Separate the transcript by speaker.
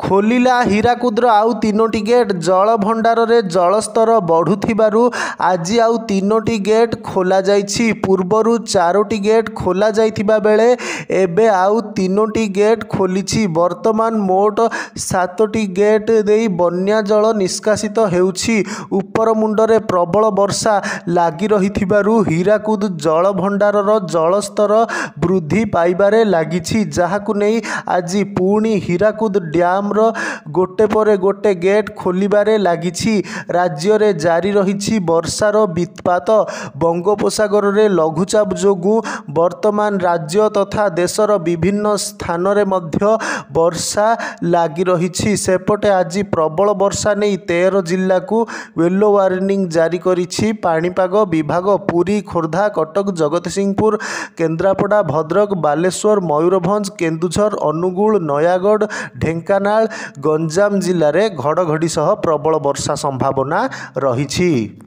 Speaker 1: खोलिला हीराकुदर आउ 3टी गेट जल भंडार रे जलस्तर बढ़ुथिबारु आज आउ 3टी गेट खोला जाइछि। पूर्वरु 4टी गेट खोला जाइथिबा बेले एबे आउ 3टी गेट खोलिछि। वर्तमान मोट 7टी गेट देई बन्या जल निष्कासित हेउछि। उपर मुंडरे प्रबल वर्षा लागी रहिथिबारु हीराकुद जल भंडार जलस्तर वृद्धि पाइबारे लागिछि, जाहाकु नेई आज पुणी हीराकुद डैम गोटे पर गोटे गेट खोलिबारे लागिछि। राज्य रे जारी रहिछि वर्षार वित्पात। बंगोपसागर रे लघुचाप जोगु वर्तमान राज्य तथा देशर विभिन्न स्थान रे मध्य वर्षा लागी रहिछि। सेपटे आज प्रबल वर्षा नहीं 13 जिल्ला को येलो वार्निंग जारी करिछि पाणीपाग विभाग। पुरी, खोर्धा, कटक, जगतसिंहपुर, केन्द्रापड़ा, भद्रक, बालेश्वर, मयूरभंज, केन्दुझर, अनुगुल, नयागढ़, ढेंकानाल, गंजाम जिले में घड़घड़ी सह प्रबल वर्षा संभावना रही।